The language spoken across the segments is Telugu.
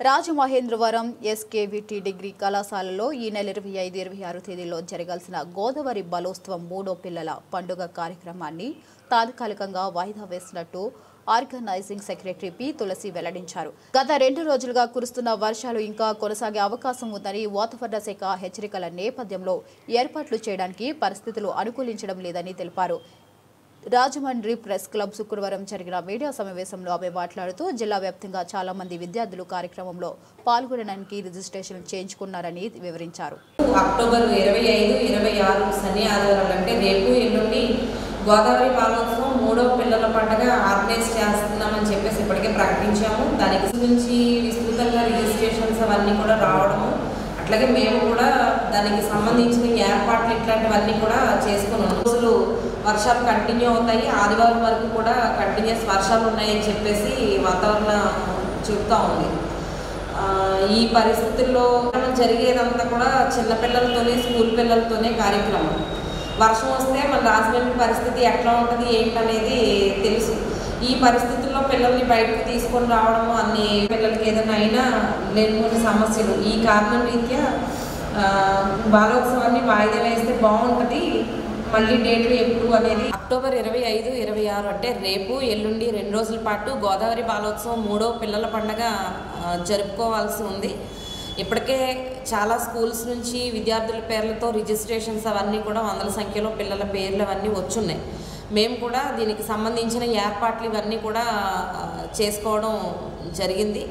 రాజమహేంద్రవరం ఎస్కేవిటి డిగ్రీ కళాశాలలో ఈ నెల 25-26 తేదీల్లో జరగాల్సిన గోదావరి బాలోత్సవం మూడో పిల్లల పండుగ కార్యక్రమాన్ని తాత్కాలికంగా వాయిదా వేసినట్టు ఆర్గనైజింగ్ సెక్రటరీ పి తులసి వెల్లడించారు. గత 2 రోజులుగా కురుస్తున్న వర్షాలు ఇంకా కొనసాగే అవకాశం ఉందని వాతావరణ శాఖ హెచ్చరికల నేపథ్యంలో ఏర్పాట్లు చేయడానికి పరిస్థితులు అనుకూలించడం లేదని తెలిపారు. రాజమండ్రి ప్రెస్ క్లబ్ శుక్రవారం జరిగిన మీడియా సమావేశంలో ఆమె మాట్లాడుతూ జిల్లా వ్యాప్తంగా చాలా మంది విద్యార్థులు కార్యక్రమంలో పాల్గొనడానికి రిజిస్ట్రేషన్ చేయించుకున్నారని వివరించారు. అక్టోబర్ 25-26 శని ఆదివారాలు అంటే రేపు ఎల్లుండి గోదావరి బాలోత్సవం మూడో పిల్లల పండుగ ఆర్గనైజ్ చేస్తున్నామని చెప్పేసి ఇప్పటికే ప్రకటించాము. దానికి నుంచి విస్తృతంగా రిజిస్ట్రేషన్స్ అవన్నీ కూడా రావడము, అట్లాగే మేము కూడా దానికి సంబంధించిన ఏర్పాట్లు ఇట్లాంటివన్నీ కూడా చేసుకున్నాం. రోజులు వర్షాలు కంటిన్యూ అవుతాయి, ఆదివారం వరకు కూడా కంటిన్యూస్ వర్షాలు ఉన్నాయని చెప్పేసి వాతావరణం చెప్తా ఉంది. ఈ పరిస్థితుల్లో జరిగేదంతా కూడా చిన్నపిల్లలతోనే స్కూల్ పిల్లలతోనే కార్యక్రమం. వర్షం వస్తే మన రాజమండ్రి పరిస్థితి ఎట్లా ఉంటుంది ఏంటనేది తెలుసు. ఈ పరిస్థితుల్లో పిల్లల్ని బయటకు తీసుకొని రావడము, అన్ని పిల్లలకి ఏదైనా అయినా లేని సమస్యలు, ఈ కారణం రీత్యా బాలోత్సవాన్ని వాయిదా వేస్తే బాగుంటుంది. మళ్ళీ డేట్లు ఎప్పుడు అనేది అక్టోబర్ 25-26 అంటే రేపు ఎల్లుండి 2 రోజుల పాటు గోదావరి బాలోత్సవం మూడో పిల్లల పండుగ జరుపుకోవాల్సి ఉంది. ఇప్పటికే చాలా స్కూల్స్ నుంచి విద్యార్థుల పేర్లతో రిజిస్ట్రేషన్స్ అవన్నీ కూడా వందల సంఖ్యలో పిల్లల పేర్లు అవన్నీ వచ్చున్నాయి. మేము కూడా దీనికి సంబంధించిన ఏర్పాట్లు ఇవన్నీ కూడా చేసుకోవడం జరిగింది.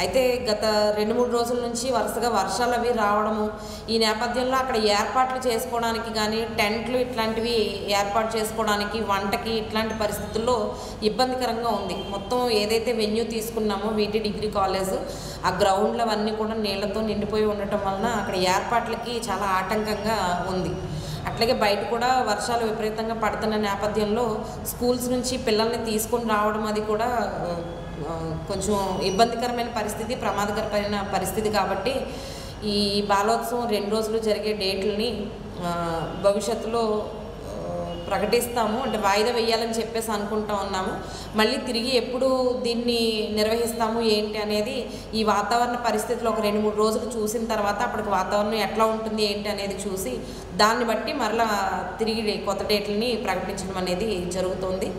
అయితే గత 2-3 రోజుల నుంచి వరుసగా వర్షాలు అవి రావడము, ఈ నేపథ్యంలో అక్కడ ఏర్పాట్లు చేసుకోవడానికి కానీ టెంట్లు ఇట్లాంటివి ఏర్పాటు చేసుకోవడానికి, వంటకి ఇట్లాంటి పరిస్థితుల్లో ఇబ్బందికరంగా ఉంది. మొత్తం ఏదైతే వెన్యూ తీసుకున్నామో వీటి డిగ్రీ కాలేజ్, ఆ గ్రౌండ్లు అవన్నీ కూడా నీళ్లతో నిండిపోయి ఉండటం వలన అక్కడ ఏర్పాట్లకి చాలా ఆటంకంగా ఉంది. అట్లాగే బయట కూడా వర్షాలు విపరీతంగా పడుతున్న నేపథ్యంలో స్కూల్స్ నుంచి పిల్లల్ని తీసుకొని రావడం అది కూడా కొంచెం ఇబ్బందికరమైన పరిస్థితి, ప్రమాదకరమైన పరిస్థితి. కాబట్టి ఈ బాలోత్సవం 2 రోజులు జరిగే డేట్లని భవిష్యత్తులో ప్రకటిస్తాము. అంటే వాయిదా వేయాలని చెప్పేసి అనుకుంటా ఉన్నాము. మళ్ళీ తిరిగి ఎప్పుడు దీన్ని నిర్వహిస్తాము ఏంటి అనేది ఈ వాతావరణ పరిస్థితులు ఒక 2-3 రోజులు చూసిన తర్వాత అప్పటికి వాతావరణం ఎట్లా ఉంటుంది ఏంటి అనేది చూసి దాన్ని బట్టి మరలా తిరిగి కొత్త డేట్లని ప్రకటించడం అనేది జరుగుతుంది.